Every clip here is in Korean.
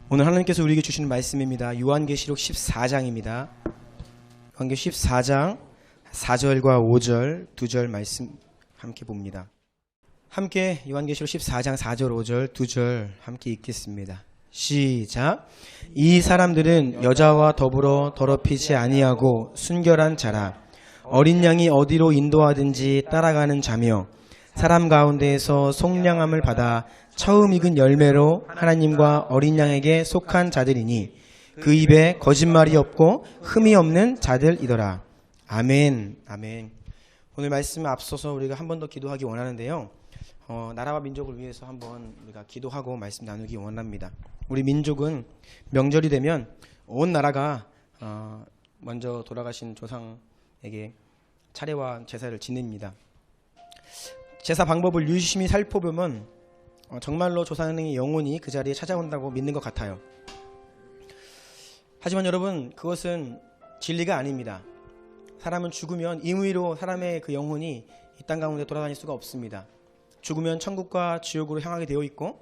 오늘 하나님께서 우리에게 주시는 말씀입니다. 요한계시록 14장입니다. 요한계시록 14장 4절과 5절 2절 말씀 함께 봅니다. 함께 요한계시록 14장 4절 5절 2절 함께 읽겠습니다. 시작. 이 사람들은 여자와 더불어 더럽히지 아니하고 순결한 자라. 어린 양이 어디로 인도하든지 따라가는 자며 사람 가운데에서 속량함을 받아 처음 익은 열매로 하나님과 어린 양에게 속한 자들이니 그 입에 거짓말이 없고 흠이 없는 자들이더라. 아멘. 아멘. 오늘 말씀에 앞서서 우리가 한 번 더 기도하기 원하는데요. 나라와 민족을 위해서 한번 우리가 기도하고 말씀 나누기 원합니다. 우리 민족은 명절이 되면 온 나라가 먼저 돌아가신 조상에게 차례와 제사를 지냅니다. 제사 방법을 유심히 살펴보면 정말로 조상의 영혼이 그 자리에 찾아온다고 믿는 것 같아요. 하지만 여러분, 그것은 진리가 아닙니다. 사람은 죽으면 임의로 사람의 그 영혼이 이 땅 가운데 돌아다닐 수가 없습니다. 죽으면 천국과 지옥으로 향하게 되어 있고,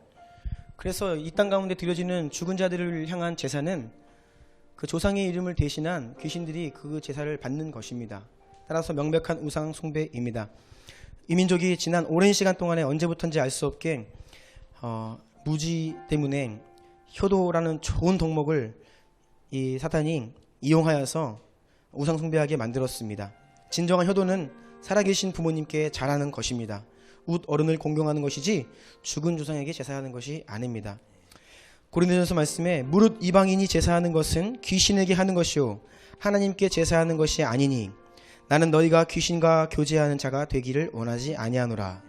그래서 이 땅 가운데 드려지는 죽은 자들을 향한 제사는 그 조상의 이름을 대신한 귀신들이 그 제사를 받는 것입니다. 따라서 명백한 우상 숭배입니다. 이 민족이 지난 오랜 시간 동안에 언제부터인지 알 수 없게 무지 때문에 효도라는 좋은 덕목을 이 사탄이 이용하여서 우상 숭배하게 만들었습니다. 진정한 효도는 살아계신 부모님께 잘하는 것입니다. 웃 어른을 공경하는 것이지 죽은 조상에게 제사하는 것이 아닙니다. 고린도전서 말씀에 무릇 이방인이 제사하는 것은 귀신에게 하는 것이요 하나님께 제사하는 것이 아니니 나는 너희가 귀신과 교제하는 자가 되기를 원하지 아니하노라.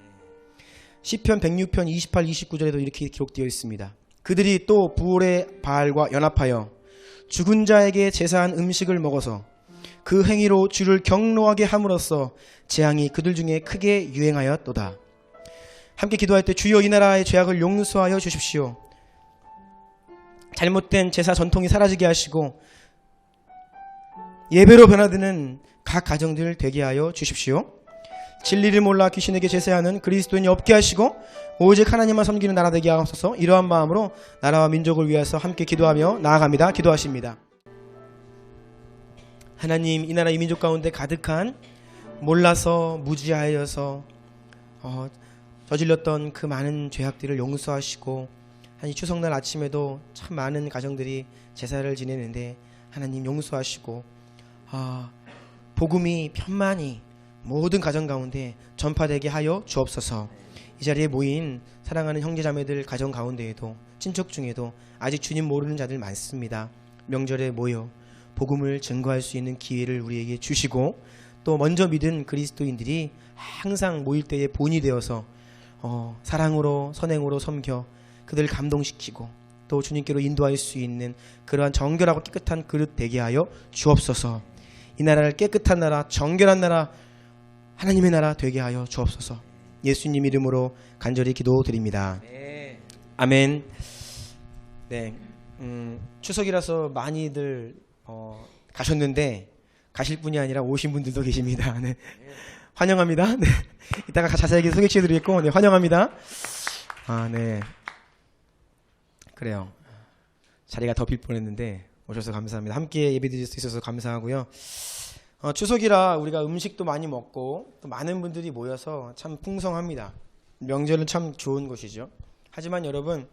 시편 106편 28, 29절에도 이렇게 기록되어 있습니다. 그들이 또 부올의 바알과 연합하여 죽은 자에게 제사한 음식을 먹어서 그 행위로 주를 경노하게 함으로써 재앙이 그들 중에 크게 유행하였도다. 함께 기도할 때 주여 이 나라의 죄악을 용서하여 주십시오. 잘못된 제사 전통이 사라지게 하시고 예배로 변화되는 각 가정들 되게 하여 주십시오. 진리를 몰라 귀신에게 제사하는 그리스도인이 없게 하시고 오직 하나님만 섬기는 나라 되게 하옵소서. 이러한 마음으로 나라와 민족을 위해서 함께 기도하며 나아갑니다. 기도하십니다. 하나님, 이 나라 이 민족 가운데 가득한 몰라서 무지하여서 저질렀던 그 많은 죄악들을 용서하시고 이 추석날 아침에도 참 많은 가정들이 제사를 지내는데 하나님 용서하시고 복음이 편만히 모든 가정 가운데 전파되게 하여 주옵소서. 이 자리에 모인 사랑하는 형제자매들 가정 가운데에도 친척 중에도 아직 주님 모르는 자들 많습니다. 명절에 모여 복음을 증거할 수 있는 기회를 우리에게 주시고 또 먼저 믿은 그리스도인들이 항상 모일 때에 본이 되어서 사랑으로 선행으로 섬겨 그들을 감동시키고 또 주님께로 인도할 수 있는 그러한 정결하고 깨끗한 그릇 되게 하여 주옵소서. 이 나라를 깨끗한 나라, 정결한 나라, 하나님의 나라 되게 하여 주옵소서. 예수님 이름으로 간절히 기도드립니다. 네. 아멘. 네, 추석이라서 많이들 가셨는데 가실 분이 아니라 오신 분들도 계십니다. 네. 환영합니다. 네. 이따가 자세하게 소개시켜드리겠고, 네, 환영합니다. 네. 그래요. 자리가 더 빌 뻔했는데 오셔서 감사합니다. 함께 예배드릴 수 있어서 감사하고요. 추석이라 우리가 음식도 많이 먹고 또 많은 분들이 모여서 참 풍성합니다. 명절은 참 좋은 것이죠. 하지만 여러분,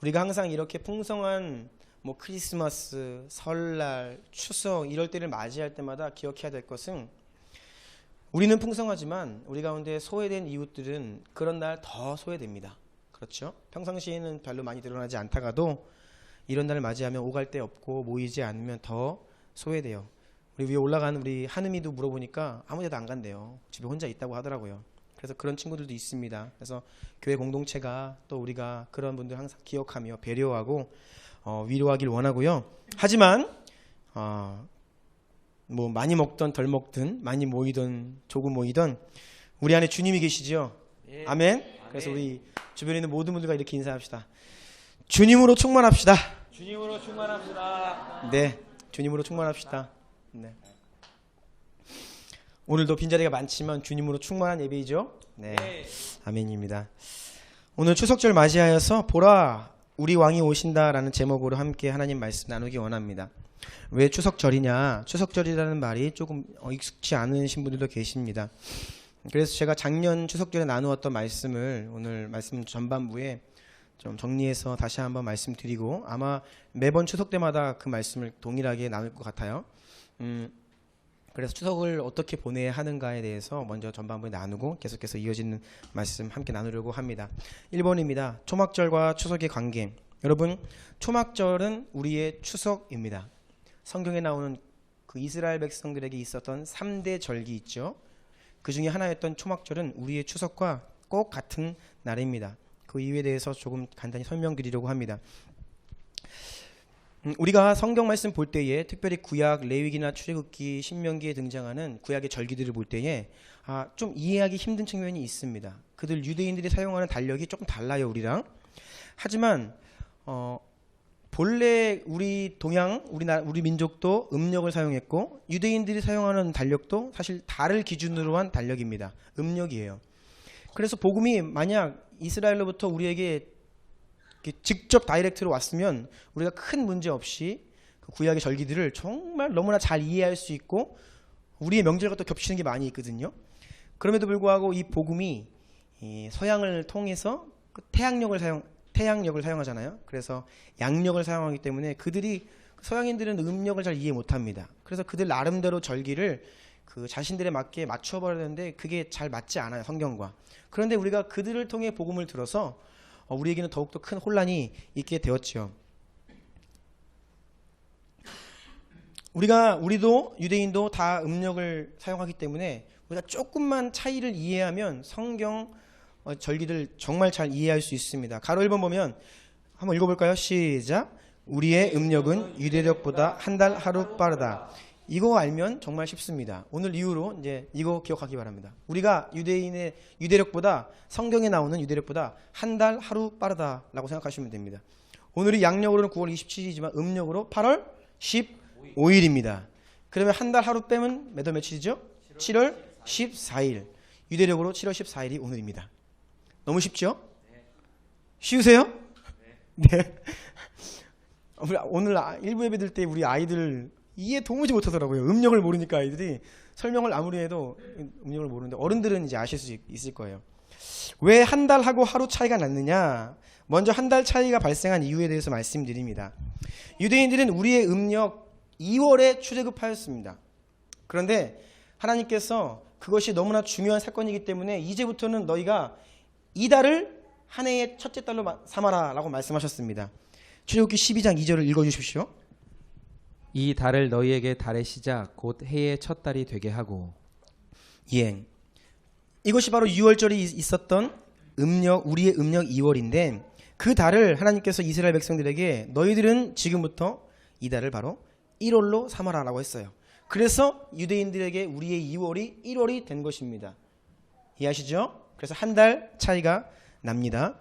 우리가 항상 이렇게 풍성한 크리스마스, 설날, 추석 이럴 때를 맞이할 때마다 기억해야 될 것은 우리는 풍성하지만 우리 가운데 소외된 이웃들은 그런 날 더 소외됩니다. 그렇죠? 평상시에는 별로 많이 드러나지 않다가도 이런 날을 맞이하면 오갈 데 없고 모이지 않으면 더 소외돼요. 우리 위에 올라가는 우리 한음이도 물어보니까 아무 데도 안 간대요. 집에 혼자 있다고 하더라고요. 그래서 그런 친구들도 있습니다. 그래서 교회 공동체가 또 우리가 그런 분들 항상 기억하며 배려하고 위로하길 원하고요. 하지만 많이 먹던 덜 먹든 많이 모이든 조금 모이든 우리 안에 주님이 계시죠. 예. 아멘. 그래서 우리 주변에 있는 모든 분들과 이렇게 인사합시다. 주님으로 충만합시다. 주님으로 충만합시다. 네, 주님으로 충만합시다. 네. 오늘도 빈자리가 많지만 주님으로 충만한 예배이죠. 네, 네. 아멘입니다. 오늘 추석절 맞이하여서 보라 우리 왕이 오신다라는 제목으로 함께 하나님 말씀 나누기 원합니다. 왜 추석절이냐? 추석절이라는 말이 조금 익숙치 않으신 분들도 계십니다. 그래서 제가 작년 추석절에 나누었던 말씀을 오늘 말씀 전반부에 좀 정리해서 다시 한번 말씀드리고, 아마 매번 추석 때마다 그 말씀을 동일하게 나눌 것 같아요. 그래서 추석을 어떻게 보내야 하는가에 대해서 먼저 전반부에 나누고 계속해서 이어지는 말씀 함께 나누려고 합니다. 1번입니다. 초막절과 추석의 관계. 여러분, 초막절은 우리의 추석입니다. 성경에 나오는 그 이스라엘 백성들에게 있었던 3대 절기 있죠. 그 중에 하나였던 초막절은 우리의 추석과 꼭 같은 날입니다. 그 이유에 대해서 조금 간단히 설명드리려고 합니다. 우리가 성경 말씀 볼 때에, 특별히 구약 레위기나 출애굽기, 신명기에 등장하는 구약의 절기들을 볼 때에 좀 이해하기 힘든 측면이 있습니다. 그들 유대인들이 사용하는 달력이 조금 달라요, 우리랑. 하지만 본래 우리 동양, 우리 민족도 음력을 사용했고, 유대인들이 사용하는 달력도 사실 달을 기준으로 한 달력입니다. 음력이에요. 그래서 복음이 만약 이스라엘로부터 우리에게 직접 다이렉트로 왔으면 우리가 큰 문제 없이 그 구약의 절기들을 정말 너무나 잘 이해할 수 있고, 우리의 명절과 또 겹치는 게 많이 있거든요. 그럼에도 불구하고 이 복음이 이 서양을 통해서 그 태양력을 사용하잖아요. 그래서 양력을 사용하기 때문에 서양인들은 음력을 잘 이해 못합니다. 그래서 그들 나름대로 절기를 그 자신들에 맞게 맞춰버려야 되는데 그게 잘 맞지 않아요, 성경과. 그런데 우리가 그들을 통해 복음을 들어서 우리에게는 더욱더 큰 혼란이 있게 되었죠. 우리도 유대인도 다 음력을 사용하기 때문에 우리가 조금만 차이를 이해하면 성경 절기를 정말 잘 이해할 수 있습니다. 가로 1번 보면 한번 읽어볼까요? 시작. 우리의 음력은 유대력보다 한 달 하루 빠르다. 이거 알면 정말 쉽습니다. 오늘 이후로 이제 이거 기억하기 바랍니다. 우리가 유대인의 유대력보다, 성경에 나오는 유대력보다 한 달 하루 빠르다라고 생각하시면 됩니다. 오늘이 양력으로는 9월 27일이지만 음력으로 8월 15일입니다. 그러면 한 달 하루 빼면 몇 월 며칠이죠? 7월 14일. 유대력으로 7월 14일이 오늘입니다. 너무 쉽죠? 쉬우세요? 네. 오늘 일부 예배 들 때 우리 아이들 이해 도무지 못하더라고요. 음력을 모르니까 아이들이 설명을 아무리 해도 음력을 모르는데, 어른들은 이제 아실 수 있을 거예요. 왜 한 달하고 하루 차이가 났느냐? 먼저 한 달 차이가 발생한 이유에 대해서 말씀드립니다. 유대인들은 우리의 음력 2월에 출애굽하였습니다. 그런데 하나님께서 그것이 너무나 중요한 사건이기 때문에 이제부터는 너희가 이달을 한 해의 첫째 달로 삼아라 라고 말씀하셨습니다. 출애굽기 12장 2절을 읽어주십시오. 이 달을 너희에게 달의 시작 곧 해의 첫 달이 되게 하고. 예, 이것이 바로 6월절이 있었던 우리의 음력 2월인데, 그 달을 하나님께서 이스라엘 백성들에게 너희들은 지금부터 이 달을 바로 1월로 삼아라 라고 했어요. 그래서 유대인들에게 우리의 2월이 1월이 된 것입니다. 이해하시죠? 그래서 한 달 차이가 납니다.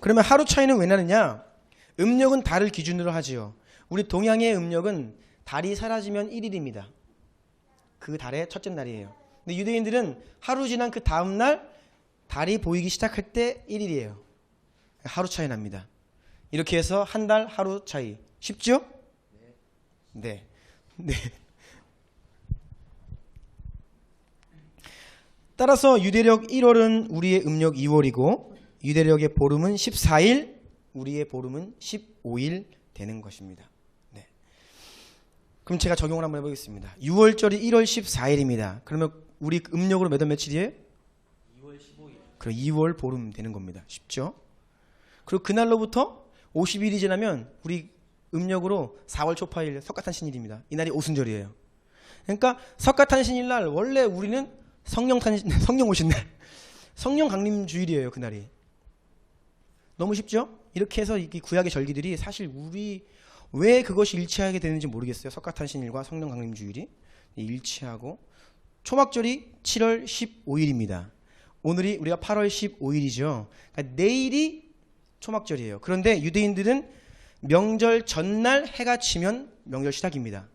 그러면 하루 차이는 왜 나느냐? 음력은 달을 기준으로 하지요. 우리 동양의 음력은 달이 사라지면 1일입니다. 그 달의 첫째 날이에요. 근데 유대인들은 하루 지난 그 다음 날 달이 보이기 시작할 때 1일이에요. 하루 차이 납니다. 이렇게 해서 한 달 하루 차이. 쉽죠? 네. 네. 따라서 유대력 1월은 우리의 음력 2월이고, 유대력의 보름은 14일, 우리의 보름은 15일 되는 것입니다. 네. 그럼 제가 적용을 한번 해보겠습니다. 6월절이 1월 14일입니다. 그러면 우리 음력으로 몇 월 며칠이에요? 2월 15일. 그럼 2월 보름 되는 겁니다. 쉽죠? 그리고 그날로부터 50일이 지나면 우리 음력으로 4월 초파일 석가탄신일입니다. 이날이 오순절이에요. 그러니까 석가탄신일날 원래 우리는 성령 오신 날, 성령 강림 주일이에요. 그날이. 너무 쉽죠? 이렇게 해서 이 구약의 절기들이 사실 우리 왜 그것이 일치하게 되는지 모르겠어요. 석가탄신일과 성령 강림 주일이 일치하고, 초막절이 7월 15일입니다. 오늘이 우리가 8월 15일이죠. 그러니까 내일이 초막절이에요. 그런데 유대인들은 명절 전날 해가 지면 명절 시작입니다.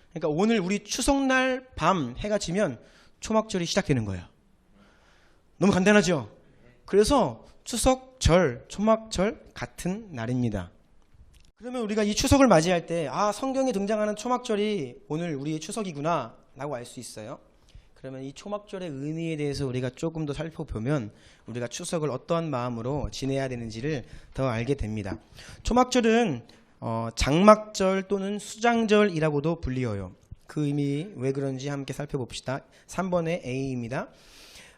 그러니까 오늘 우리 추석날 밤 해가 지면 초막절이 시작되는 거예요. 너무 간단하죠? 그래서 추석절, 초막절 같은 날입니다. 그러면 우리가 이 추석을 맞이할 때 성경에 등장하는 초막절이 오늘 우리의 추석이구나 라고 알 수 있어요. 그러면 이 초막절의 의미에 대해서 우리가 조금 더 살펴보면 우리가 추석을 어떠한 마음으로 지내야 되는지를 더 알게 됩니다. 초막절은 장막절 또는 수장절이라고도 불리어요. 그 의미 왜 그런지 함께 살펴봅시다. 3번의 A입니다.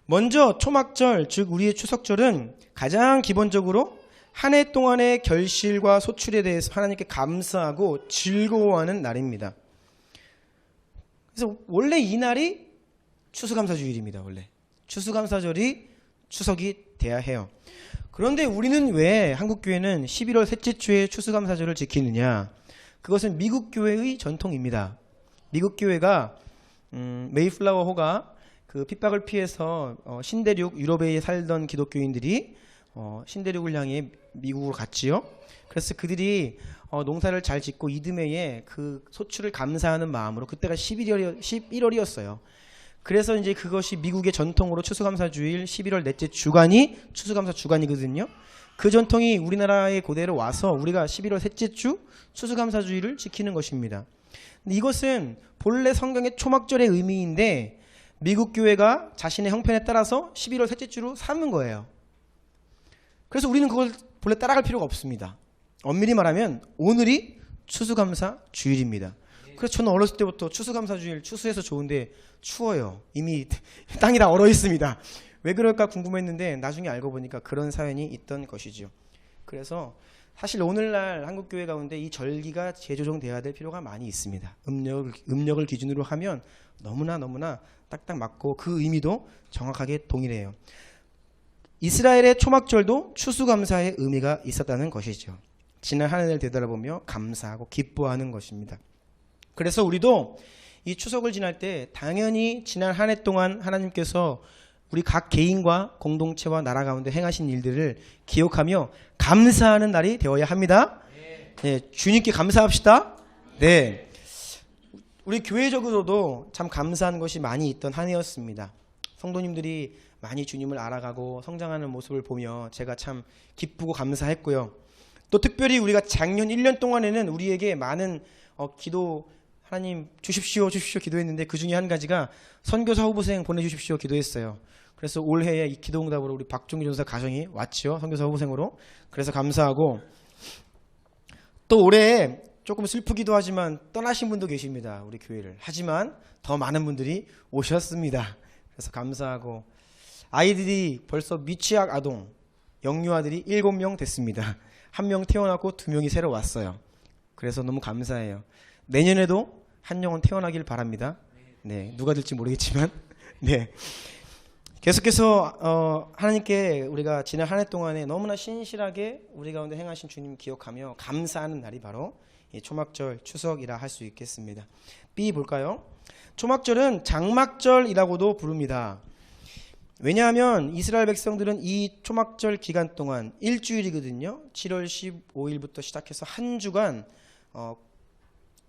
먼저 초막절, 즉 우리의 추석절은 가장 기본적으로 한 해 동안의 결실과 소출에 대해서 하나님께 감사하고 즐거워하는 날입니다. 그래서 원래 이 날이 추수감사주일입니다. 원래 추수감사절이 추석이 돼야 해요. 그런데 우리는 왜 한국교회는 11월 셋째 주에 추수감사절을 지키느냐? 그것은 미국 교회의 전통입니다. 미국 교회가 메이플라워 호가 그 핍박을 피해서 신대륙 유럽에 살던 기독교인들이 신대륙을 향해 미국으로 갔지요. 그래서 그들이 농사를 잘 짓고 이듬해에 그 소출을 감사하는 마음으로, 그때가 11월이었어요. 그래서 이제 그것이 미국의 전통으로 추수감사주일 11월 넷째 주간이 추수감사 주간이거든요. 그 전통이 우리나라에 그대로 와서 우리가 11월 셋째 주 추수감사주일을 지키는 것입니다. 근데 이것은 본래 성경의 초막절의 의미인데 미국 교회가 자신의 형편에 따라서 11월 셋째 주로 삼은 거예요. 그래서 우리는 그걸 본래 따라갈 필요가 없습니다. 엄밀히 말하면 오늘이 추수감사 주일입니다. 그래서 저는 어렸을 때부터 추수감사 주일 추수해서 좋은데 추워요. 이미 땅이 다 얼어 있습니다. 왜 그럴까 궁금했는데 나중에 알고 보니까 그런 사연이 있던 것이죠. 그래서 사실 오늘날 한국교회 가운데 이 절기가 재조정돼야 될 필요가 많이 있습니다. 음력을 기준으로 하면 너무나 딱딱 맞고 그 의미도 정확하게 동일해요. 이스라엘의 초막절도 추수감사의 의미가 있었다는 것이죠. 지난 한 해를 되돌아보며 감사하고 기뻐하는 것입니다. 그래서 우리도 이 추석을 지날 때 당연히 지난 한 해 동안 하나님께서 우리 각 개인과 공동체와 나라 가운데 행하신 일들을 기억하며 감사하는 날이 되어야 합니다. 네, 주님께 감사합시다. 네, 우리 교회적으로도 참 감사한 것이 많이 있던 한 해였습니다. 성도님들이 많이 주님을 알아가고 성장하는 모습을 보며 제가 참 기쁘고 감사했고요. 또 특별히 우리가 작년 1년 동안에는 우리에게 많은 기도, 하나님 주십시오 기도했는데 그 중에 한 가지가 선교사 후보생 보내주십시오 기도했어요. 그래서 올해에 이 기도응답으로 우리 박종기 전사 가정이 왔죠. 선교사 후보생으로. 그래서 감사하고, 또 올해 조금 슬프기도 하지만 떠나신 분도 계십니다. 우리 교회를. 하지만 더 많은 분들이 오셨습니다. 그래서 감사하고, 아이들이 벌써 미취학 아동, 영유아들이 7명 됐습니다. 1명 태어났고 2명이 새로 왔어요. 그래서 너무 감사해요. 내년에도 한 영혼 태어나길 바랍니다. 네, 누가 될지 모르겠지만, 네. 계속해서 하나님께 우리가 지난 한 해 동안에 너무나 신실하게 우리 가운데 행하신 주님 기억하며 감사하는 날이 바로 이 초막절 추석이라 할 수 있겠습니다. B 볼까요? 초막절은 장막절이라고도 부릅니다. 왜냐하면 이스라엘 백성들은 이 초막절 기간 동안 일주일이거든요. 7월 15일부터 시작해서 한 주간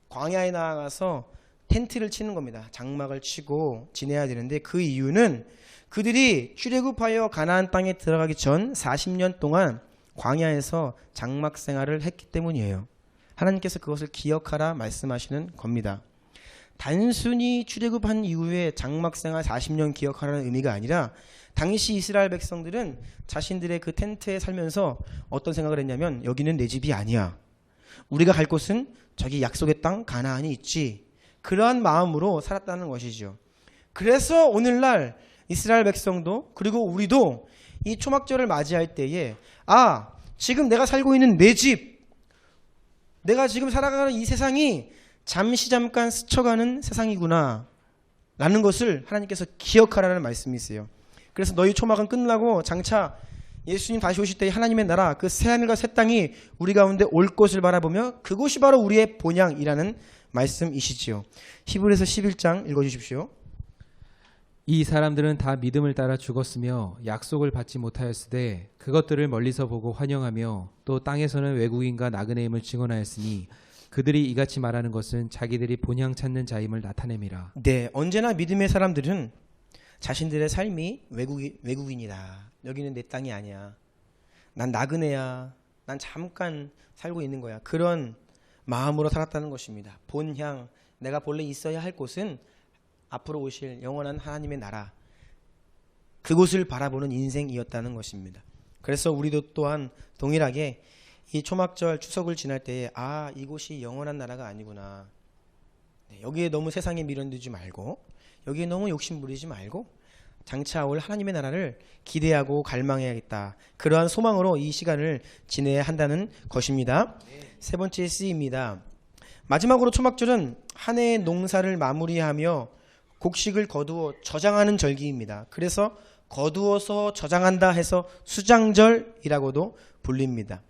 광야에 나아가서 텐트를 치는 겁니다. 장막을 치고 지내야 되는데, 그 이유는 그들이 출애굽하여 가나안 땅에 들어가기 전 40년 동안 광야에서 장막 생활을 했기 때문이에요. 하나님께서 그것을 기억하라 말씀하시는 겁니다. 단순히 출애굽한 이후에 장막 생활 40년 기억하라는 의미가 아니라, 당시 이스라엘 백성들은 자신들의 그 텐트에 살면서 어떤 생각을 했냐면, 여기는 내 집이 아니야. 우리가 갈 곳은 저기 약속의 땅 가나안이 있지. 그러한 마음으로 살았다는 것이죠. 그래서 오늘날 이스라엘 백성도, 그리고 우리도 이 초막절을 맞이할 때에 지금 내가 살고 있는 내 집, 내가 지금 살아가는 이 세상이 잠깐 스쳐가는 세상이구나 라는 것을 하나님께서 기억하라는 말씀이세요. 그래서 너희 초막은 끝나고 장차 예수님 다시 오실 때 하나님의 나라, 그 새하늘과 새 땅이 우리 가운데 올 것을 바라보며 그것이 바로 우리의 본향이라는 말씀이시지요. 히브리서 11장 읽어주십시오. 이 사람들은 다 믿음을 따라 죽었으며 약속을 받지 못하였으되 그것들을 멀리서 보고 환영하며 또 땅에서는 외국인과 나그네임을 증언하였으니 그들이 이같이 말하는 것은 자기들이 본향 찾는 자임을 나타냄이라. 네, 언제나 믿음의 사람들은 자신들의 삶이 외국인이다. 여기는 내 땅이 아니야. 난 나그네야. 난 잠깐 살고 있는 거야. 그런 마음으로 살았다는 것입니다. 본향, 내가 본래 있어야 할 곳은 앞으로 오실 영원한 하나님의 나라, 그곳을 바라보는 인생이었다는 것입니다. 그래서 우리도 또한 동일하게 이 초막절 추석을 지날 때에 이곳이 영원한 나라가 아니구나. 여기에 너무 세상에 미련되지 말고, 여기에 너무 욕심 부리지 말고 장차 올 하나님의 나라를 기대하고 갈망해야겠다. 그러한 소망으로 이 시간을 지내야 한다는 것입니다. 세 번째 C입니다. 마지막으로 초막절은 한 해의 농사를 마무리하며 곡식을 거두어 저장하는 절기입니다. 그래서 거두어서 저장한다 해서 수장절이라고도 불립니다.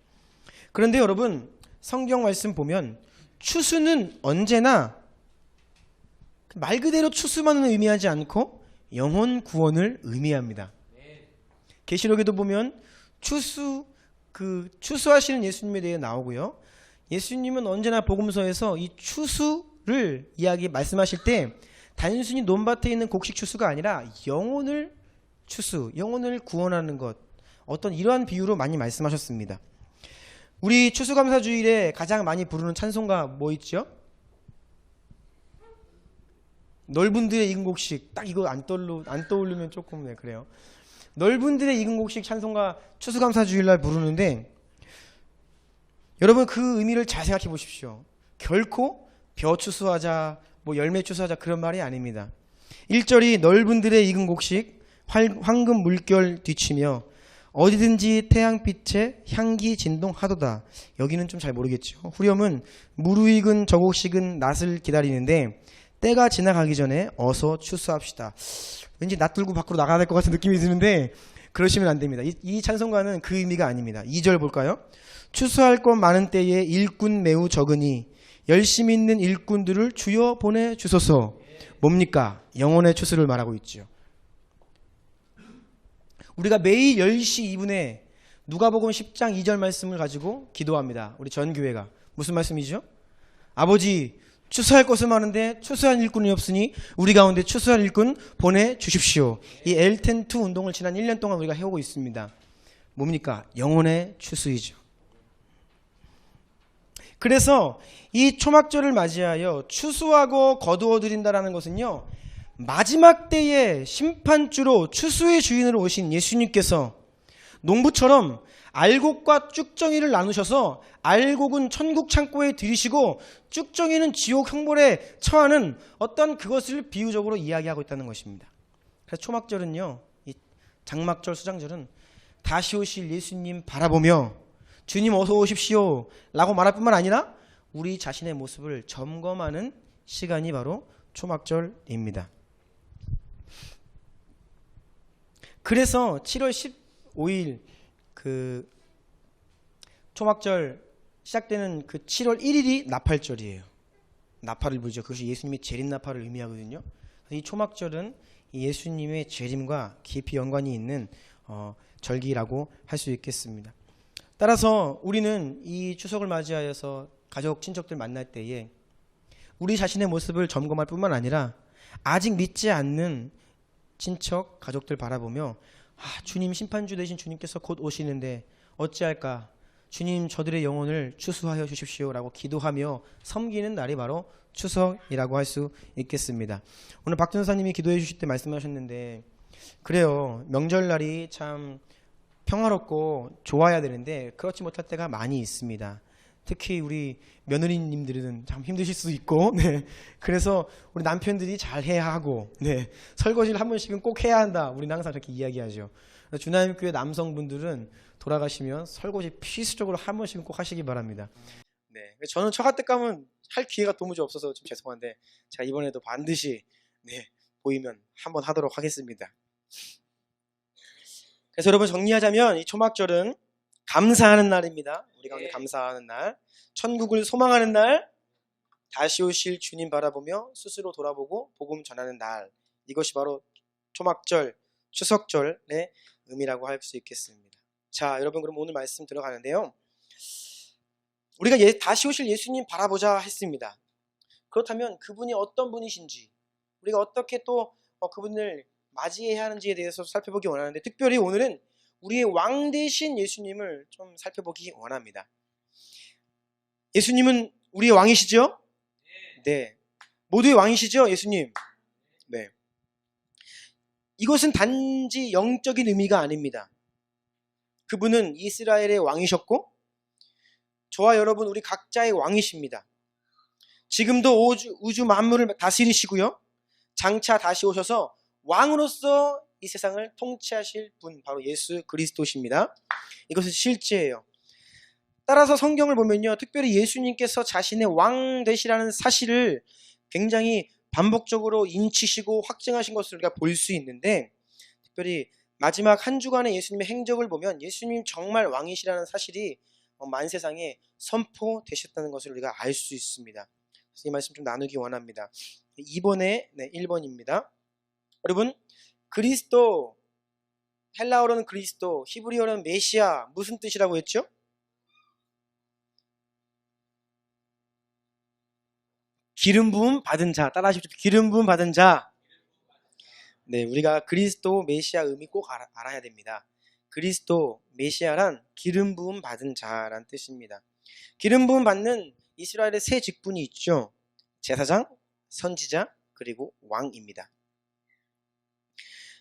그런데 여러분, 성경 말씀 보면 추수는 언제나 말 그대로 추수만은 의미하지 않고 영혼 구원을 의미합니다. 계시록에도 보면 추수하시는 예수님에 대해 나오고요. 예수님은 언제나 복음서에서 이 추수를 말씀하실 때 단순히 논밭에 있는 곡식 추수가 아니라 영혼을 구원하는 것, 어떤 이러한 비유로 많이 말씀하셨습니다. 우리 추수감사주일에 가장 많이 부르는 찬송가 뭐 있죠? 넓은 들의 익은 곡식. 딱 이거 안 떠오르면 조금 그래요. 넓은 들의 익은 곡식 찬송가 추수감사주일날 부르는데, 여러분 그 의미를 잘 생각해 보십시오. 결코 벼 추수하자, 열매 추수하자 그런 말이 아닙니다. 1절이 넓은 들의 익은 곡식 황금 물결 뒤치며 어디든지 태양빛에 향기 진동하도다. 여기는 좀 잘 모르겠죠. 후렴은 무르익은 저 곡식은 낫을 기다리는데 때가 지나가기 전에 어서 추수합시다. 왠지 낫 들고 밖으로 나가야 될 것 같은 느낌이 드는데 그러시면 안 됩니다. 이 찬송가는 그 의미가 아닙니다. 2절 볼까요? 추수할 것 많은 때에 일꾼 매우 적으니 열심히 있는 일꾼들을 주여 보내주소서. 뭡니까? 영혼의 추수를 말하고 있죠. 우리가 매일 10시 2분에 누가복음 10장 2절 말씀을 가지고 기도합니다. 우리 전교회가. 무슨 말씀이죠? 아버지, 추수할 것은 많은데 추수할 일꾼이 없으니 우리 가운데 추수할 일꾼 보내주십시오. 이 엘텐2 운동을 지난 1년 동안 우리가 해오고 있습니다. 뭡니까? 영혼의 추수이죠. 그래서 이 초막절을 맞이하여 추수하고 거두어 드린다라는 것은요, 마지막 때의 심판주로 추수의 주인으로 오신 예수님께서 농부처럼 알곡과 쭉정이를 나누셔서 알곡은 천국 창고에 들이시고 쭉정이는 지옥 형벌에 처하는 어떤 그것을 비유적으로 이야기하고 있다는 것입니다. 그래서 초막절은요, 이 장막절, 수장절은 다시 오실 예수님 바라보며 주님 어서 오십시오 라고 말할 뿐만 아니라 우리 자신의 모습을 점검하는 시간이 바로 초막절입니다. 그래서 7월 15일 그 초막절 시작되는 그 7월 1일이 나팔절이에요. 나팔을 불죠. 그것이 예수님의 재림 나팔을 의미하거든요. 이 초막절은 예수님의 재림과 깊이 연관이 있는 절기라고 할 수 있겠습니다. 따라서 우리는 이 추석을 맞이하여서 가족, 친척들 만날 때에 우리 자신의 모습을 점검할 뿐만 아니라 아직 믿지 않는 친척, 가족들 바라보며 주님, 심판주 되신 주님께서 곧 오시는데 어찌할까? 주님, 저들의 영혼을 추수하여 주십시오 라고 기도하며 섬기는 날이 바로 추석이라고 할 수 있겠습니다. 오늘 박 전사님이 기도해 주실 때 말씀하셨는데, 그래요, 명절날이 참 평화롭고 좋아야 되는데 그렇지 못할 때가 많이 있습니다. 특히 우리 며느리님들은 참 힘드실 수 있고, 그래서 우리 남편들이 잘 해야 하고, 설거지를 한 번씩은 꼭 해야 한다. 우리는 항상 그렇게 이야기하죠. 주나님교회 남성분들은 돌아가시면 설거지 필수적으로 한 번씩은 꼭 하시기 바랍니다. 저는 처가댁 가면 할 기회가 도무지 없어서 좀 죄송한데 제가 이번에도 반드시 보이면 한번 하도록 하겠습니다. 그래서 여러분 정리하자면 이 초막절은 감사하는 날입니다. 우리 가운데 감사하는 날, 천국을 소망하는 날, 다시 오실 주님 바라보며 스스로 돌아보고 복음 전하는 날, 이것이 바로 초막절, 추석절의 의미라고 할 수 있겠습니다. 자, 여러분 그럼 오늘 말씀 들어가는데요, 우리가 다시 오실 예수님 바라보자 했습니다. 그렇다면 그분이 어떤 분이신지, 우리가 어떻게 또 그분을 맞이해야 하는지에 대해서 살펴보기 원하는데, 특별히 오늘은 우리의 왕 되신 예수님을 좀 살펴보기 원합니다. 예수님은 우리의 왕이시죠? 네. 모두의 왕이시죠? 예수님. 네. 이것은 단지 영적인 의미가 아닙니다. 그분은 이스라엘의 왕이셨고 저와 여러분 우리 각자의 왕이십니다. 지금도 우주 만물을 다스리시고요. 장차 다시 오셔서 왕으로서 이 세상을 통치하실 분 바로 예수 그리스도십니다. 이것은 실제예요. 따라서 성경을 보면요. 특별히 예수님께서 자신의 왕 되시라는 사실을 굉장히 반복적으로 인치시고 확증하신 것을 우리가 볼 수 있는데 특별히 마지막 한 주간의 예수님의 행적을 보면 예수님 정말 왕이시라는 사실이 만세상에 선포되셨다는 것을 우리가 알 수 있습니다. 그래서 이 말씀 좀 나누기 원합니다. 2번에 1번입니다. 여러분 그리스도 헬라어로는 그리스도 히브리어로는 메시아 무슨 뜻이라고 했죠? 기름 부음 받은 자. 따라하십시오. 기름 부음 받은 자. 네, 우리가 그리스도 메시아 의미 꼭 알아야 됩니다. 그리스도 메시아란 기름 부음 받은 자란 뜻입니다. 기름 부음 받는 이스라엘의 세 직분이 있죠. 제사장, 선지자, 그리고 왕입니다.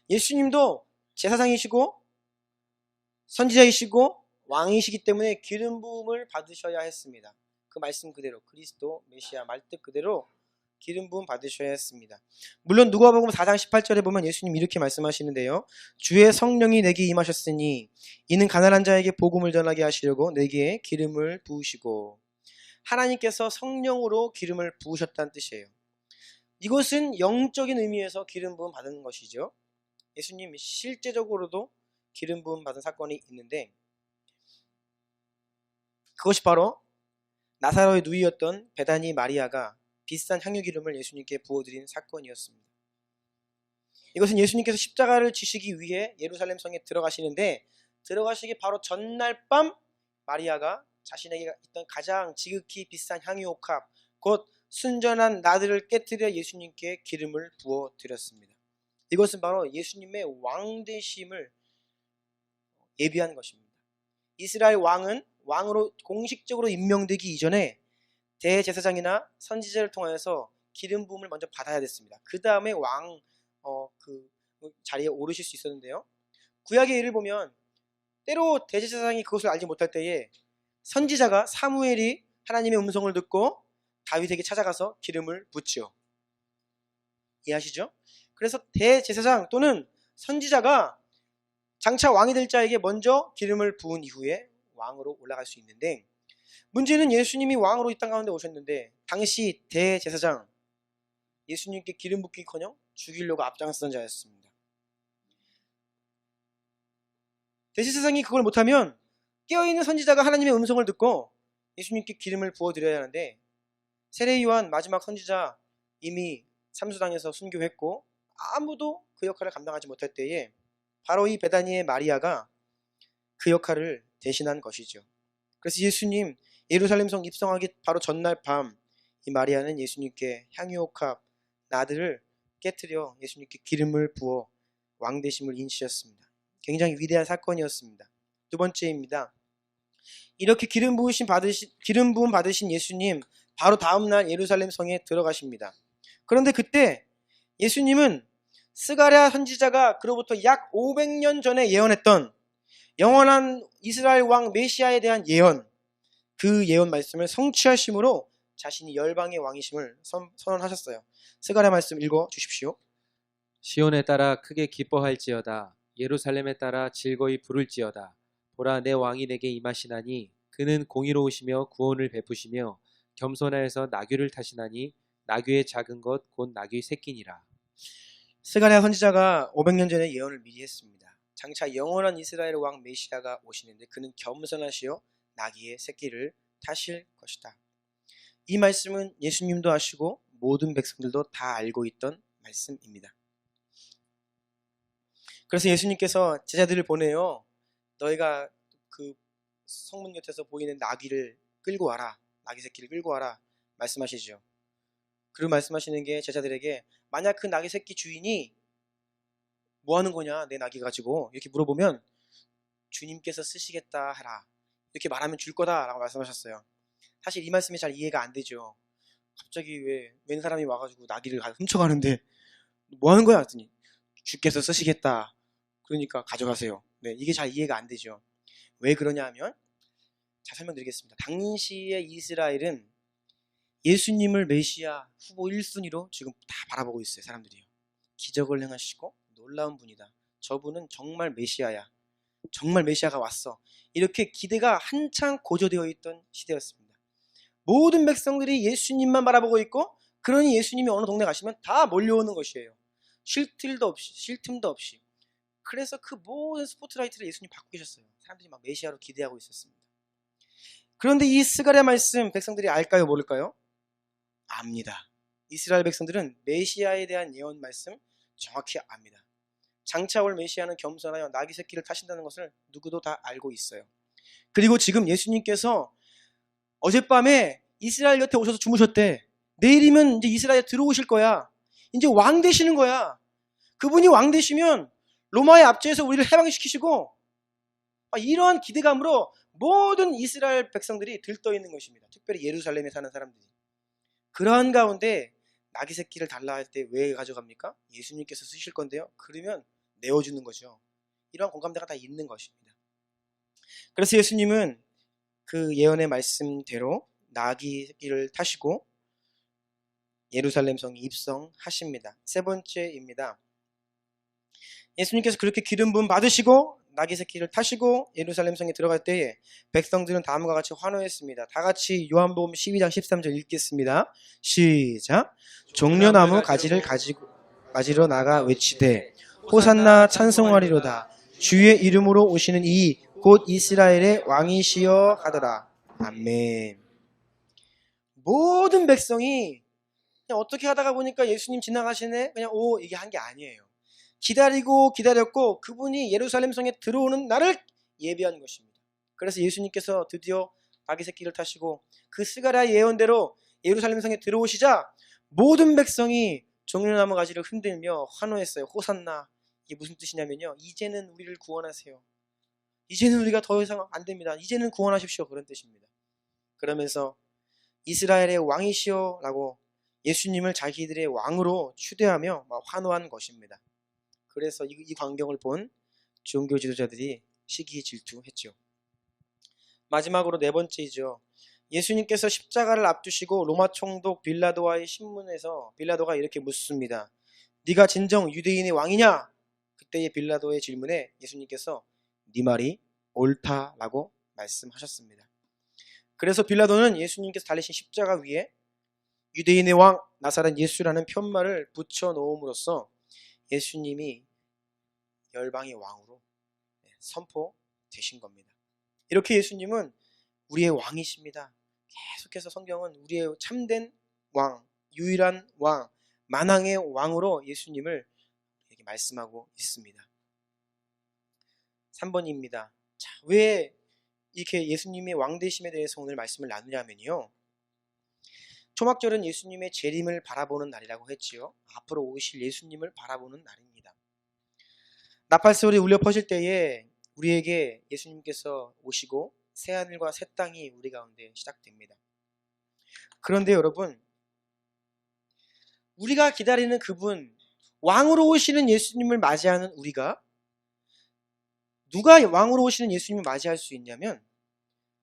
예수님도 제사장이시고 선지자이시고 왕이시기 때문에 기름 부음을 받으셔야 했습니다. 그 말씀 그대로 그리스도 메시아 말뜻 그대로 기름 부음 받으셔야 했습니다. 물론 누가복음 4장 18절에 보면 예수님 이렇게 말씀하시는데요. 주의 성령이 내게 임하셨으니 이는 가난한 자에게 복음을 전하게 하시려고 내게 기름을 부으시고 하나님께서 성령으로 기름을 부으셨다는 뜻이에요. 이것은 영적인 의미에서 기름 부음 받은 것이죠. 예수님 실제적으로도 기름 부음 받은 사건이 있는데 그것이 바로 나사로의 누이였던 베다니 마리아가 비싼 향유 기름을 예수님께 부어드린 사건이었습니다. 이것은 예수님께서 십자가를 지시기 위해 예루살렘 성에 들어가시는데 들어가시기 바로 전날 밤 마리아가 자신에게 있던 가장 지극히 비싼 향유 옥합 곧 순전한 나들을 깨뜨려 예수님께 기름을 부어드렸습니다. 이것은 바로 예수님의 왕되심을 예비한 것입니다. 이스라엘 왕은 왕으로 공식적으로 임명되기 이전에 대제사장이나 선지자를 통하여서 기름 부음을 먼저 받아야 됐습니다. 그 다음에 왕 그 자리에 오르실 수 있었는데요. 구약의 예를 보면 때로 대제사장이 그것을 알지 못할 때에 선지자가 사무엘이 하나님의 음성을 듣고 다윗에게 찾아가서 기름을 붓죠. 이해하시죠? 그래서 대제사장 또는 선지자가 장차 왕이 될 자에게 먼저 기름을 부은 이후에 왕으로 올라갈 수 있는데 문제는 예수님이 왕으로 이 땅 가운데 오셨는데 당시 대제사장 예수님께 기름 붓기커녕 죽이려고 앞장선 자였습니다. 대제사장이 그걸 못하면 깨어있는 선지자가 하나님의 음성을 듣고 예수님께 기름을 부어드려야 하는데 세례요한 마지막 선지자 이미 삼수당에서 순교했고 아무도 그 역할을 감당하지 못할 때에 바로 이 베다니의 마리아가 그 역할을 대신한 것이죠. 그래서 예수님 예루살렘성 입성하기 바로 전날 밤 이 마리아는 예수님께 향유옥합 나들을 깨뜨려 예수님께 기름을 부어 왕되심을 인치셨습니다. 굉장히 위대한 사건이었습니다. 두 번째입니다. 이렇게 기름 부음 받으신 예수님 바로 다음날 예루살렘 성에 들어가십니다. 그런데 그때 예수님은 스가랴 선지자가 그로부터 약 500년 전에 예언했던 영원한 이스라엘 왕 메시아에 대한 예언, 그 예언 말씀을 성취하심으로 자신이 열방의 왕이심을 선언하셨어요. 스가랴 말씀 읽어 주십시오. 시온에 따라 크게 기뻐할지어다. 예루살렘에 따라 즐거이 부를지어다. 보라 내 왕이 내게 임하시나니 그는 공의로우시며 구원을 베푸시며 겸손하여서 나귀를 타시나니 나귀의 작은 것 곧 나귀 새끼니라. 스가랴 선지자가 500년 전에 예언을 미리 했습니다. 장차 영원한 이스라엘 왕 메시아가 오시는데 그는 겸손하시어 나귀의 새끼를 타실 것이다. 이 말씀은 예수님도 아시고 모든 백성들도 다 알고 있던 말씀입니다. 그래서 예수님께서 제자들을 보내요. 너희가 그 성문 곁에서 보이는 나귀를 끌고 와라. 나귀 새끼를 끌고 와라. 말씀하시죠. 그리고 말씀하시는 게 제자들에게 만약 그 나귀 새끼 주인이 뭐 하는 거냐 내 나귀 가지고 이렇게 물어보면 주님께서 쓰시겠다 하라. 이렇게 말하면 줄 거다라고 말씀하셨어요. 사실 이 말씀이 잘 이해가 안 되죠. 갑자기 왜 웬 사람이 와가지고 나귀를 훔쳐가는데 뭐 하는 거야? 했더니 주께서 쓰시겠다. 그러니까 가져가세요. 네, 이게 잘 이해가 안 되죠. 왜 그러냐 하면, 자, 설명드리겠습니다. 당시의 이스라엘은 예수님을 메시아 후보 1순위로 지금 다 바라보고 있어요. 사람들이요. 기적을 행하시고 놀라운 분이다. 저분은 정말 메시아야. 정말 메시아가 왔어. 이렇게 기대가 한창 고조되어 있던 시대였습니다. 모든 백성들이 예수님만 바라보고 있고, 그러니 예수님이 어느 동네 가시면 다 몰려오는 것이에요. 쉴 틈도 없이. 그래서 그 모든 스포트라이트를 예수님 받고 계셨어요. 사람들이 막 메시아로 기대하고 있었습니다. 그런데 이 스가랴 말씀 백성들이 알까요, 모를까요? 압니다. 이스라엘 백성들은 메시아에 대한 예언 말씀 정확히 압니다. 장차 올 메시아는 겸손하여 나귀 새끼를 타신다는 것을 누구도 다 알고 있어요. 그리고 지금 예수님께서 어젯밤에 이스라엘 곁에 오셔서 주무셨대. 내일이면 이제 이스라엘에 들어오실 거야. 이제 왕 되시는 거야. 그분이 왕 되시면 로마의 압제에서 우리를 해방시키시고, 이러한 기대감으로 모든 이스라엘 백성들이 들떠 있는 것입니다. 특별히 예루살렘에 사는 사람들이. 그러한 가운데 나귀 새끼를 달라 할 때 왜 가져갑니까? 예수님께서 쓰실 건데요. 그러면 내어주는 거죠. 이러한 공감대가 다 있는 것입니다. 그래서 예수님은 그 예언의 말씀대로 나귀 새끼를 타시고 예루살렘 성에 입성하십니다. 세 번째입니다. 예수님께서 그렇게 기름 부음 받으시고 나귀 새끼를 타시고 예루살렘 성에 들어갈 때에 백성들은 다음과 같이 환호했습니다. 다 같이 요한복음 12장 13절 읽겠습니다. 시작. 종려나무 가지를 가지러 나가 외치되 호산나 찬송하리로다. 주의 이름으로 오시는 이 곧 이스라엘의 왕이시여 하더라. 아멘. 모든 백성이 그냥 어떻게 하다가 보니까 예수님 지나가시네, 그냥 이게 한 게 아니에요. 기다렸고 그분이 예루살렘 성에 들어오는 날을 예비한 것입니다. 그래서 예수님께서 드디어 나귀 새끼를 타시고 그 스가랴 예언대로 예루살렘 성에 들어오시자 모든 백성이 종려나무 가지를 흔들며 환호했어요. 호산나. 이게 무슨 뜻이냐면요, 이제는 우리를 구원하세요. 이제는 우리가 더 이상 안 됩니다. 이제는 구원하십시오. 그런 뜻입니다. 그러면서 이스라엘의 왕이시여 라고 예수님을 자기들의 왕으로 추대하며 환호한 것입니다. 그래서 이 광경을 본 종교 지도자들이 시기 질투했죠. 마지막으로 네 번째이죠. 예수님께서 십자가를 앞두시고 로마 총독 빌라도와의 신문에서 빌라도가 이렇게 묻습니다. 네가 진정 유대인의 왕이냐? 그때의 빌라도의 질문에 예수님께서 네 말이 옳다라고 말씀하셨습니다. 그래서 빌라도는 예수님께서 달리신 십자가 위에 유대인의 왕 나사렛 예수라는 편말을 붙여 놓음으로써 예수님이 열방의 왕으로 선포되신 겁니다. 이렇게 예수님은 우리의 왕이십니다. 계속해서 성경은 우리의 참된 왕, 유일한 왕, 만왕의 왕으로 예수님을 이렇게 말씀하고 있습니다. 3번입니다. 자, 왜 이렇게 예수님의 왕되심에 대해서 오늘 말씀을 나누냐면요, 초막절은 예수님의 재림을 바라보는 날이라고 했지요. 앞으로 오실 예수님을 바라보는 날입니다. 나팔소리 울려 퍼질 때에 우리에게 예수님께서 오시고 새하늘과 새 땅이 우리 가운데 시작됩니다. 그런데 여러분, 우리가 기다리는 그분, 왕으로 오시는 예수님을 맞이하는 우리가, 누가 왕으로 오시는 예수님을 맞이할 수 있냐면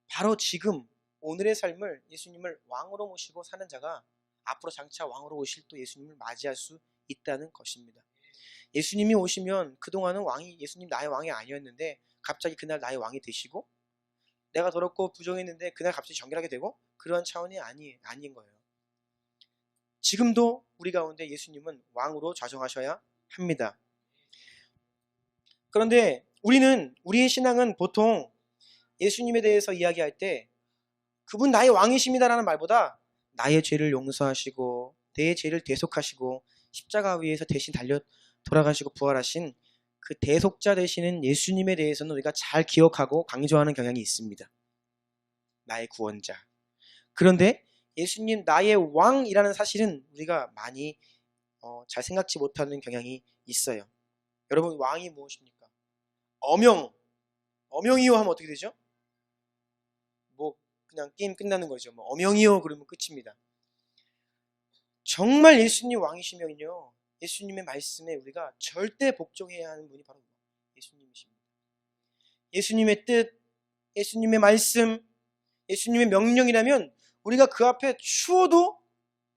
바로 지금 오늘의 삶을 예수님을 왕으로 모시고 사는 자가 앞으로 장차 왕으로 오실 또 예수님을 맞이할 수 있다는 것입니다. 예수님이 오시면 그동안은 예수님 나의 왕이 아니었는데 갑자기 그날 나의 왕이 되시고, 내가 더럽고 부정했는데 그날 갑자기 정결하게 되고, 그러한 차원이 아닌 거예요. 지금도 우리 가운데 예수님은 왕으로 좌정하셔야 합니다. 그런데 우리의 신앙은 보통 예수님에 대해서 이야기할 때 그분 나의 왕이십니다라는 말보다 나의 죄를 용서하시고 내 죄를 대속하시고 십자가 위에서 대신 달려 돌아가시고 부활하신 그 대속자 되시는 예수님에 대해서는 우리가 잘 기억하고 강조하는 경향이 있습니다. 나의 구원자. 그런데 예수님 나의 왕이라는 사실은 우리가 많이 잘 생각지 못하는 경향이 있어요. 여러분, 왕이 무엇입니까? 어명, 엄영이요 하면 어떻게 되죠? 뭐 그냥 게임 끝나는 거죠. 뭐 엄영이요 그러면 끝입니다. 정말 예수님 왕이시면요, 예수님의 말씀에 우리가 절대 복종해야 하는 분이 바로 예수님이십니다. 예수님의 뜻, 예수님의 말씀, 예수님의 명령이라면 우리가 그 앞에 추워도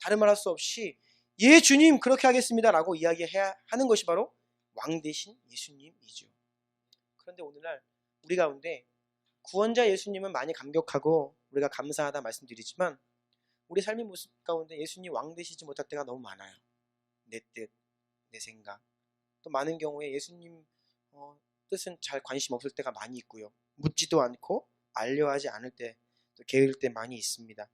다른 말 할 수 없이 예 주님 그렇게 하겠습니다라고 이야기해야 하는 것이 바로 왕 대신 예수님이죠. 그런데 오늘날 우리 가운데 구원자 예수님은 많이 감격하고 우리가 감사하다 말씀드리지만 우리 삶의 모습 가운데 예수님 왕 되시지 못할 때가 너무 많아요. 내 뜻, 내 생각. 또 많은 경우에 예수님 뜻은 잘 관심 없을 때가 많이 있고요. 묻지도 않고 알려하지 않을 때, 또 게을 때 많이 있습니다.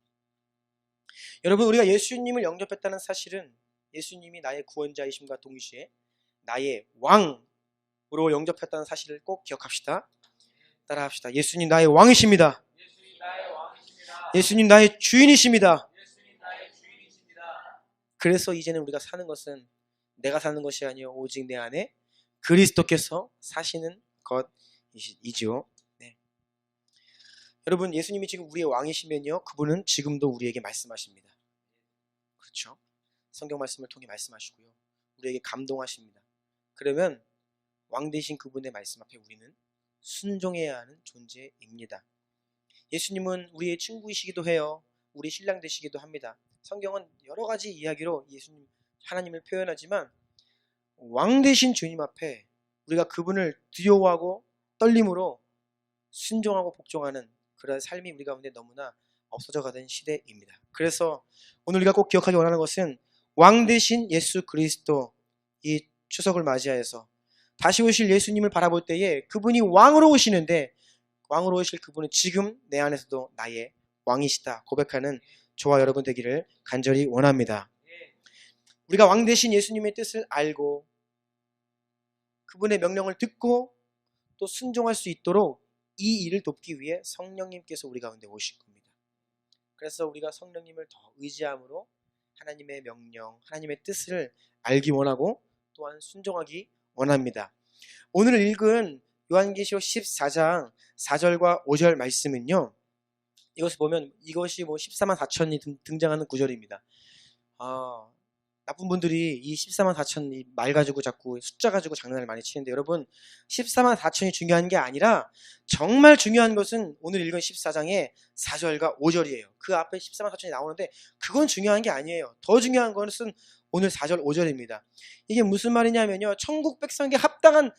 여러분, 우리가 예수님을 영접했다는 사실은 예수님이 나의 구원자이심과 동시에 나의 왕으로 영접했다는 사실을 꼭 기억합시다. 따라합시다. 예수님 나의 왕이십니다. 예수님 나의 주인이십니다. 그래서 이제는 우리가 사는 것은 내가 사는 것이 아니요 오직 내 안에 그리스도께서 사시는 것이죠. 네. 여러분, 예수님이 지금 우리의 왕이시면요, 그분은 지금도 우리에게 말씀하십니다. 그렇죠? 성경 말씀을 통해 말씀하시고요, 우리에게 감동하십니다. 그러면 왕 되신 그분의 말씀 앞에 우리는 순종해야 하는 존재입니다. 예수님은 우리의 친구이시기도 해요. 우리 신랑 되시기도 합니다. 성경은 여러 가지 이야기로 예수님, 하나님을 표현하지만 왕 되신 주님 앞에 우리가 그분을 두려워하고 떨림으로 순종하고 복종하는 그런 삶이 우리 가운데 너무나 없어져 가던 시대입니다. 그래서 오늘 우리가 꼭 기억하기 원하는 것은 왕 되신 예수 그리스도, 이 추석을 맞이하여서 다시 오실 예수님을 바라볼 때에 그분이 왕으로 오시는데, 왕으로 오실 그분은 지금 내 안에서도 나의 왕이시다 고백하는 저와 여러분 되기를 간절히 원합니다. 우리가 왕 되신 예수님의 뜻을 알고 그분의 명령을 듣고 또 순종할 수 있도록 이 일을 돕기 위해 성령님께서 우리 가운데 오실 겁니다. 그래서 우리가 성령님을 더 의지함으로 하나님의 명령, 하나님의 뜻을 알기 원하고 또한 순종하기 원합니다. 오늘 읽은 요한계시록 14장 4절과 5절 말씀은요, 이것을 보면 이것이 14만 4천이 등장하는 구절입니다. 나쁜 분들이 이 14만 4천 말 가지고 자꾸 숫자 가지고 장난을 많이 치는데, 여러분 14만 4천이 중요한 게 아니라 정말 중요한 것은 오늘 읽은 14장의 4절과 5절이에요. 그 앞에 14만 4천이 나오는데 그건 중요한 게 아니에요. 더 중요한 것은 오늘 4절 5절입니다. 이게 무슨 말이냐면요, 천국 백성에게 합당한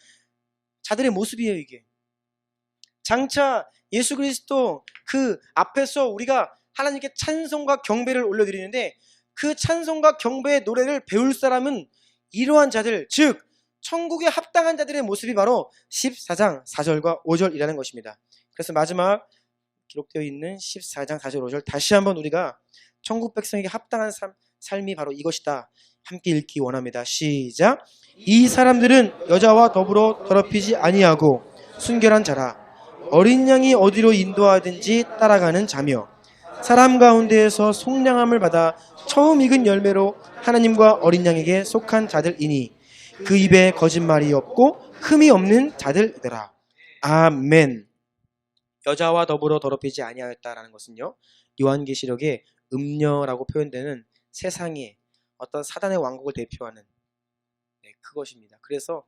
자들의 모습이에요. 이게 장차 예수 그리스도 그 앞에서 우리가 하나님께 찬송과 경배를 올려드리는데, 그 찬송과 경배의 노래를 배울 사람은 이러한 자들, 즉 천국에 합당한 자들의 모습이 바로 14장 4절과 5절이라는 것입니다. 그래서 마지막 기록되어 있는 14장 4절 5절 다시 한번 우리가 천국 백성에게 합당한 삶이 바로 이것이다 함께 읽기 원합니다. 시작. 이 사람들은 여자와 더불어 더럽히지 아니하고 순결한 자라. 어린 양이 어디로 인도하든지 따라가는 자며 사람 가운데에서 속량함을 받아 처음 익은 열매로 하나님과 어린 양에게 속한 자들이니 그 입에 거짓말이 없고 흠이 없는 자들이더라. 아멘. 여자와 더불어 더럽히지 아니하였다라는 것은요, 요한계시록의 음녀라고 표현되는 세상의 어떤 사단의 왕국을 대표하는 그것입니다. 그래서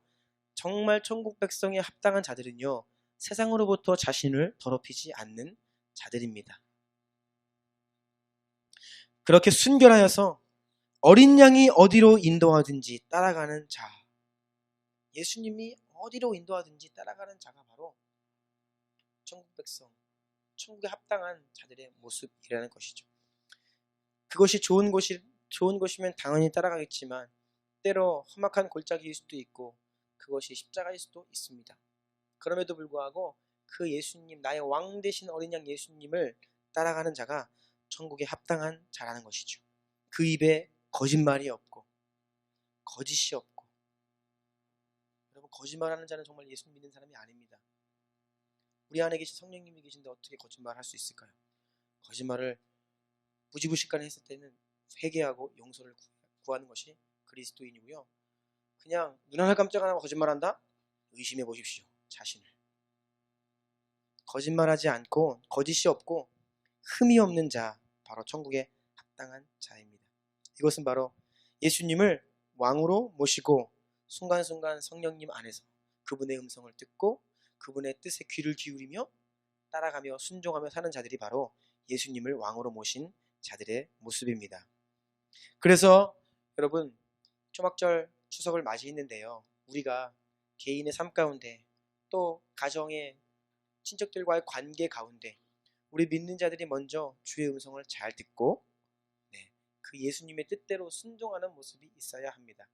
정말 천국 백성에 합당한 자들은요, 세상으로부터 자신을 더럽히지 않는 자들입니다. 그렇게 순결하여서 어린 양이 어디로 인도하든지 따라가는 자, 예수님이 어디로 인도하든지 따라가는 자가 바로 천국 백성, 천국에 합당한 자들의 모습이라는 것이죠. 그것이 좋은 것이면 당연히 따라가겠지만 때로 험악한 골짜기일 수도 있고 그것이 십자가일 수도 있습니다. 그럼에도 불구하고 그 예수님, 나의 왕 되신 어린 양 예수님을 따라가는 자가 천국에 합당한 자라는 것이죠. 그 입에 거짓말이 없고 거짓이 없고, 여러분 거짓말하는 자는 정말 예수 믿는 사람이 아닙니다. 우리 안에 계신 성령님이 계신데 어떻게 거짓말할 수 있을까요? 거짓말을 무지부식간에 했을 때는 회개하고 용서를 구하는 것이 그리스도인이고요. 그냥 눈 하나 깜짝 안 하고 거짓말한다? 의심해 보십시오, 자신을. 거짓말하지 않고 거짓이 없고 흠이 없는 자, 바로 천국에 합당한 자입니다. 이것은 바로 예수님을 왕으로 모시고 순간순간 성령님 안에서 그분의 음성을 듣고 그분의 뜻에 귀를 기울이며 따라가며 순종하며 사는 자들이 바로 예수님을 왕으로 모신 자들의 모습입니다. 그래서 여러분, 초막절 추석을 맞이했는데요, 우리가 개인의 삶 가운데 또 가정의 친척들과의 관계 가운데 우리 믿는 자들이 먼저 주의 음성을 잘 듣고 그 예수님의 뜻대로 순종하는 모습이 있어야 합니다.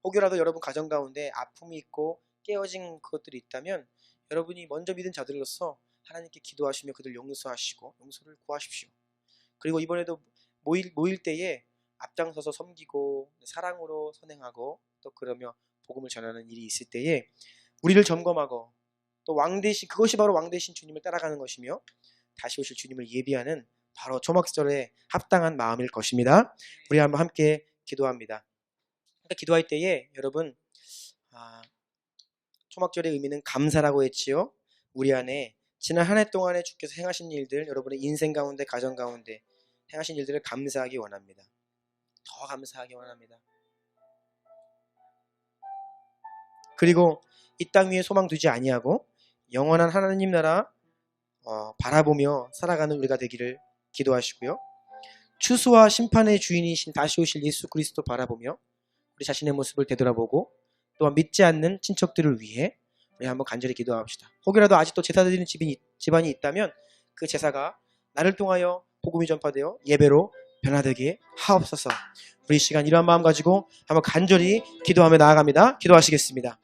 혹여라도 여러분 가정 가운데 아픔이 있고 깨어진 것들이 있다면 여러분이 먼저 믿은 자들로서 하나님께 기도하시며 그들 용서하시고 용서를 구하십시오. 그리고 이번에도 모일 때에 앞장서서 섬기고 사랑으로 선행하고 또 그러며 복음을 전하는 일이 있을 때에 우리를 점검하고 또 왕대신, 그것이 바로 왕대신 주님을 따라가는 것이며 다시 오실 주님을 예비하는 바로 초막절에 합당한 마음일 것입니다. 우리 한번 함께 기도합니다. 기도할 때에 여러분, 초막절의 의미는 감사라고 했지요. 우리 안에 지난 한 해 동안에 주께서 행하신 일들, 여러분의 인생 가운데 가정 가운데 행하신 일들을 감사하기 원합니다. 더 감사하기 원합니다. 그리고 이 땅 위에 소망 두지 아니하고 영원한 하나님 나라 바라보며 살아가는 우리가 되기를 기도하시고요. 추수와 심판의 주인이신 다시 오실 예수 그리스도 바라보며 우리 자신의 모습을 되돌아보고 또한 믿지 않는 친척들을 위해 우리 한번 간절히 기도합시다. 혹여라도 아직도 제사 드리는 집안이 있다면 그 제사가 나를 통하여 복음이 전파되어 예배로 변화되게 하옵소서. 우리 이 시간 이러한 마음 가지고 한번 간절히 기도하며 나아갑니다. 기도하시겠습니다.